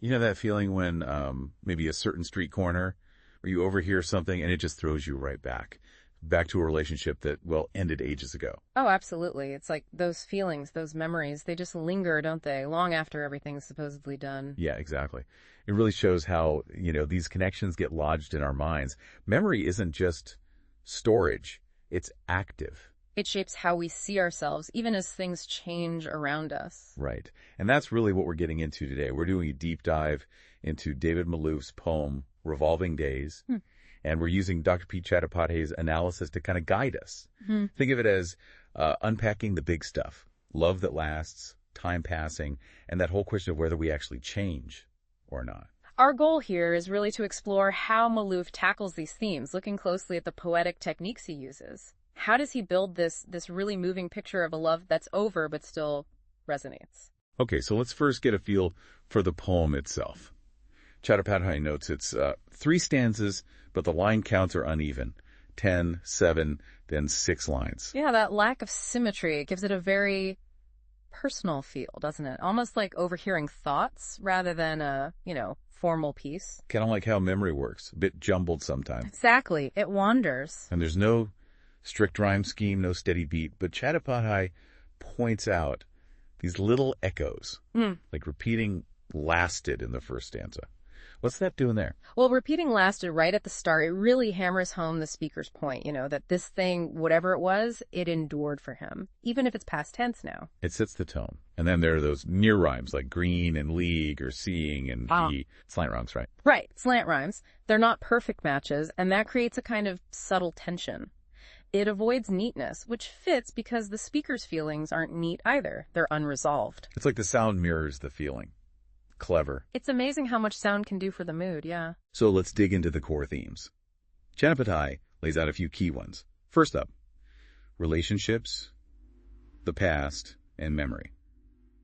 You know that feeling when maybe a certain street corner where you overhear something and it just throws you right back to a relationship that, well, ended ages ago. Oh, absolutely. It's like those feelings, those memories, they just linger, don't they? Long after everything's supposedly done. Yeah, exactly. It really shows how, these connections get lodged in our minds. Memory isn't just storage, it's active. It shapes how we see ourselves, even as things change around us. Right. And that's really what we're getting into today. We're doing a deep dive into David Malouf's poem, Revolving Days. And we're using Dr. Pete Chattopadhyay's analysis to kind of guide us. Think of it as unpacking the big stuff, love that lasts, time passing, and that whole question of whether we actually change or not. Our goal here is really to explore how Malouf tackles these themes, looking closely at the poetic techniques he uses. How does he build this really moving picture of a love that's over but still resonates? Okay, so let's first get a feel for the poem itself. Chattopadhyay notes it's 3 stanzas, but the line counts are uneven. 10, 7, then 6 lines. Yeah, that lack of symmetry gives it a very personal feel, doesn't it? Almost like overhearing thoughts rather than a, formal piece. Kind of like how memory works, a bit jumbled sometimes. Exactly. It wanders. And there's no strict rhyme scheme, no steady beat, but Chattopadhyay points out these little echoes, like repeating lasted in the first stanza. What's that doing there? Well, repeating lasted right at the start. It really hammers home the speaker's point, that this thing, whatever it was, it endured for him, even if it's past tense now. It sets the tone. And then there are those near rhymes like green and league or seeing and he. Slant rhymes, right? Right, slant rhymes. They're not perfect matches, and that creates a kind of subtle tension. It avoids neatness, which fits because the speaker's feelings aren't neat either. They're unresolved. It's like the sound mirrors the feeling. Clever. It's amazing how much sound can do for the mood, yeah. So let's dig into the core themes. Chattopadhyay lays out a few key ones. First up, relationships, the past, and memory.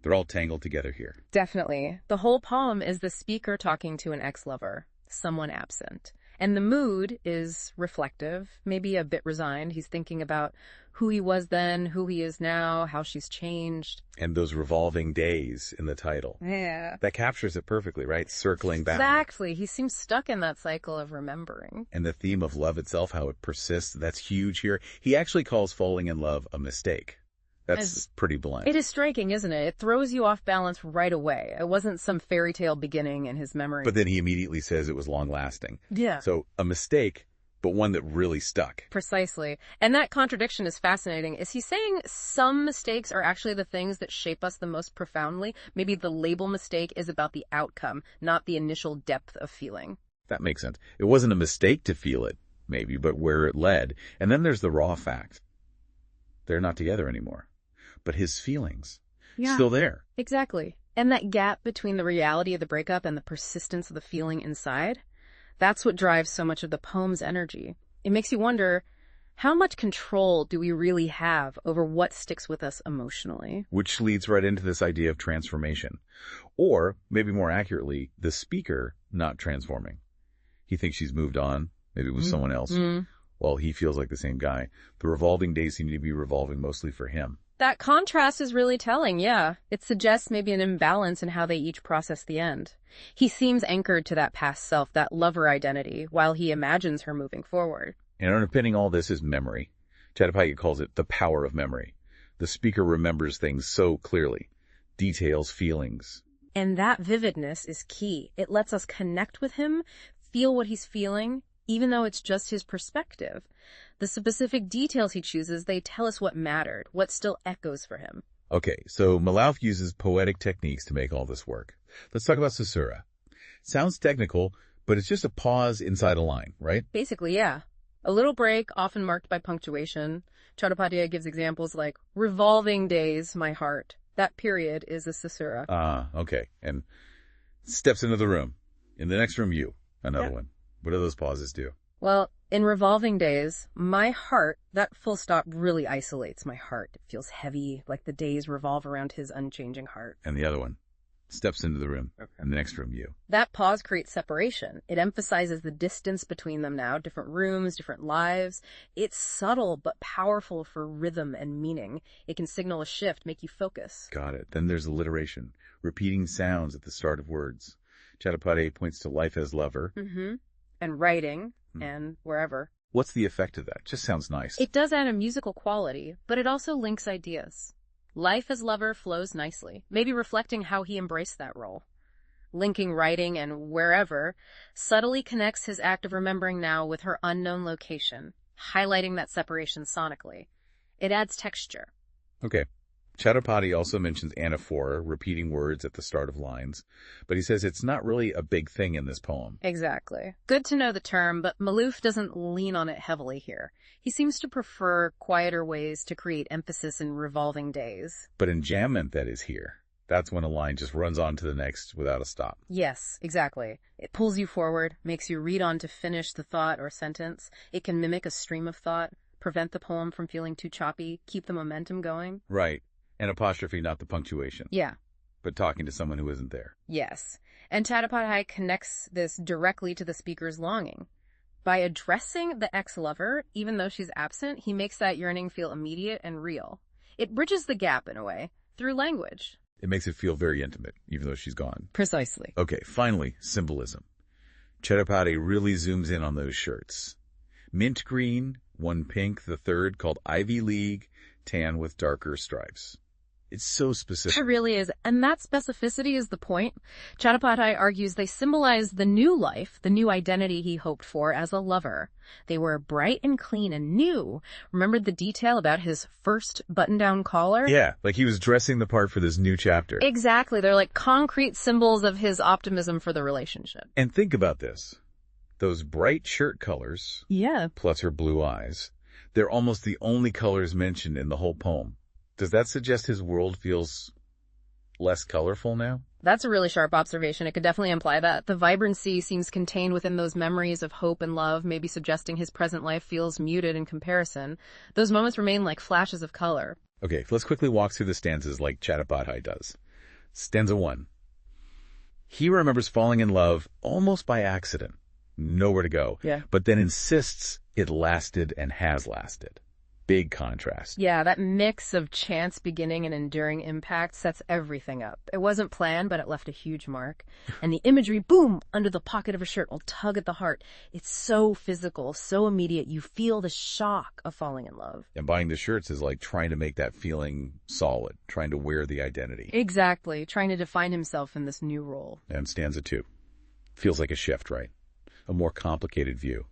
They're all tangled together here. Definitely. The whole poem is the speaker talking to an ex-lover, someone absent. And the mood is reflective, maybe a bit resigned. He's thinking about who he was then, who he is now, how she's changed. And those revolving days in the title. Yeah. That captures it perfectly, right? Circling back. Exactly. He seems stuck in that cycle of remembering. And the theme of love itself, how it persists, that's huge here. He actually calls falling in love a mistake. That's pretty blunt. It is striking, isn't it? It throws you off balance right away. It wasn't some fairy tale beginning in his memory. But then he immediately says it was long-lasting. Yeah. So a mistake, but one that really stuck. Precisely. And that contradiction is fascinating. Is he saying some mistakes are actually the things that shape us the most profoundly? Maybe the label mistake is about the outcome, not the initial depth of feeling. That makes sense. It wasn't a mistake to feel it, maybe, but where it led. And then there's the raw fact. They're not together anymore. But his feelings, still there. Exactly. And that gap between the reality of the breakup and the persistence of the feeling inside, that's what drives so much of the poem's energy. It makes you wonder, how much control do we really have over what sticks with us emotionally? Which leads right into this idea of transformation. Or, maybe more accurately, the speaker not transforming. He thinks she's moved on, maybe with someone else. Well, he feels like the same guy. The revolving days seem to be revolving mostly for him. That contrast is really telling, yeah. It suggests maybe an imbalance in how they each process the end. He seems anchored to that past self, that lover identity, while he imagines her moving forward. And underpinning all this is memory. Chattopadhyay calls it the power of memory. The speaker remembers things so clearly. Details, feelings. And that vividness is key. It lets us connect with him, feel what he's feeling, even though it's just his perspective. The specific details he chooses, they tell us what mattered, what still echoes for him. Okay, so Malouf uses poetic techniques to make all this work. Let's talk about caesura. Sounds technical, but it's just a pause inside a line, right? Basically, yeah. A little break, often marked by punctuation. Chattopadhyay gives examples like, revolving days, my heart. That period is a caesura. Okay. And steps into the room. In the next room, you. Another one. What do those pauses do? Well, in revolving days, my heart, that full stop really isolates my heart. It feels heavy, like the days revolve around his unchanging heart. And the other one steps into the room. Okay. And the next room, you. That pause creates separation. It emphasizes the distance between them now, different rooms, different lives. It's subtle but powerful for rhythm and meaning. It can signal a shift, make you focus. Got it. Then there's alliteration, repeating sounds at the start of words. Chattopadhyay points to life as lover. Mm-hmm. And writing, and wherever. What's the effect of that? Just sounds nice. It does add a musical quality, but it also links ideas. Life as lover flows nicely, maybe reflecting how he embraced that role. Linking writing and wherever subtly connects his act of remembering now with her unknown location, highlighting that separation sonically. It adds texture. Okay. Chattopadhyay also mentions anaphora, repeating words at the start of lines, but he says it's not really a big thing in this poem. Exactly. Good to know the term, but Malouf doesn't lean on it heavily here. He seems to prefer quieter ways to create emphasis in revolving days. But enjambment that is here, that's when a line just runs on to the next without a stop. Yes, exactly. It pulls you forward, makes you read on to finish the thought or sentence. It can mimic a stream of thought, prevent the poem from feeling too choppy, keep the momentum going. Right. And apostrophe, not the punctuation. Yeah. But talking to someone who isn't there. Yes. And Chattopadhyay connects this directly to the speaker's longing. By addressing the ex-lover, even though she's absent, he makes that yearning feel immediate and real. It bridges the gap, in a way, through language. It makes it feel very intimate, even though she's gone. Precisely. Okay, finally, symbolism. Chattopadhyay really zooms in on those shirts. Mint green, one pink, the third called Ivy League, tan with darker stripes. It's so specific. It really is. And that specificity is the point. Chattopadhyay argues they symbolize the new life, the new identity he hoped for as a lover. They were bright and clean and new. Remember the detail about his first button-down collar? Yeah, like he was dressing the part for this new chapter. Exactly. They're like concrete symbols of his optimism for the relationship. And think about this. Those bright shirt colors, Yeah. plus her blue eyes, they're almost the only colors mentioned in the whole poem. Does that suggest his world feels less colorful now? That's a really sharp observation. It could definitely imply that. The vibrancy seems contained within those memories of hope and love, maybe suggesting his present life feels muted in comparison. Those moments remain like flashes of color. Okay, let's quickly walk through the stanzas like Chattopadhyay does. Stanza 1. He remembers falling in love almost by accident. Nowhere to go. Yeah. But then insists it lasted and has lasted. Big contrast. Yeah, that mix of chance beginning and enduring impact sets everything up. It wasn't planned, but it left a huge mark. And the imagery, boom, under the pocket of a shirt will tug at the heart. It's so physical, so immediate. You feel the shock of falling in love. And buying the shirts is like trying to make that feeling solid, trying to wear the identity. Exactly, trying to define himself in this new role. And stanza 2. Feels like a shift, right? A more complicated view.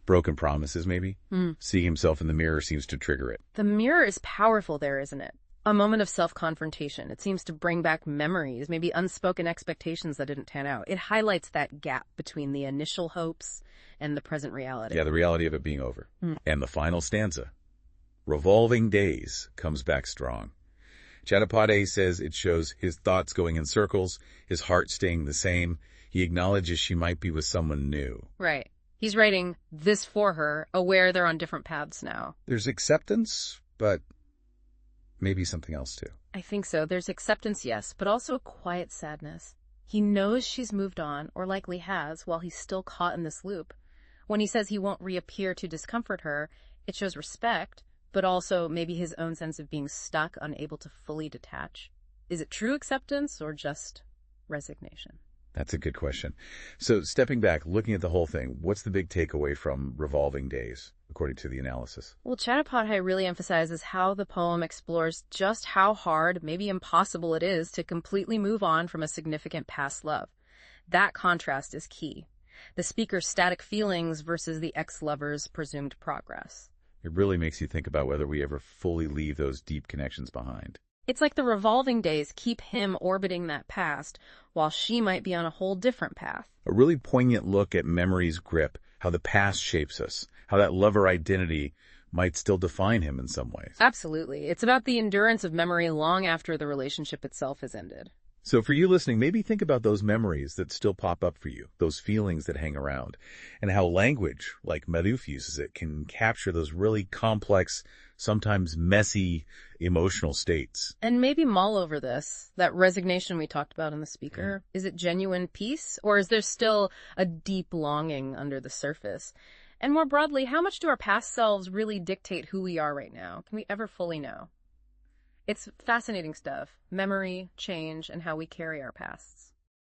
Broken promises, maybe? Seeing himself in the mirror seems to trigger it. The mirror is powerful there, isn't it? A moment of self-confrontation. It seems to bring back memories, maybe unspoken expectations that didn't pan out. It highlights that gap between the initial hopes and the present reality. Yeah, the reality of it being over. And the final stanza. Revolving days comes back strong. Chattopadhyay says it shows his thoughts going in circles, his heart staying the same. He acknowledges she might be with someone new. Right. He's writing this for her, aware they're on different paths now. There's acceptance, but maybe something else too. I think so. There's acceptance, yes, but also a quiet sadness. He knows she's moved on, or likely has, while he's still caught in this loop. When he says he won't reappear to discomfort her, it shows respect, but also maybe his own sense of being stuck, unable to fully detach. Is it true acceptance or just resignation? That's a good question. So stepping back, looking at the whole thing, what's the big takeaway from Revolving Days, according to the analysis? Well, Chattopadhyay really emphasizes how the poem explores just how hard, maybe impossible it is to completely move on from a significant past love. That contrast is key. The speaker's static feelings versus the ex-lover's presumed progress. It really makes you think about whether we ever fully leave those deep connections behind. It's like the revolving days keep him orbiting that past, while she might be on a whole different path. A really poignant look at memory's grip, how the past shapes us, how that lover identity might still define him in some ways. Absolutely. It's about the endurance of memory long after the relationship itself has ended. So for you listening, maybe think about those memories that still pop up for you, those feelings that hang around, and how language, like Malouf uses it, can capture those really complex, sometimes messy, emotional states. And maybe mull over this, that resignation we talked about in the speaker. Is it genuine peace, or is there still a deep longing under the surface? And more broadly, how much do our past selves really dictate who we are right now? Can we ever fully know? It's fascinating stuff. Memory, change, and how we carry our past.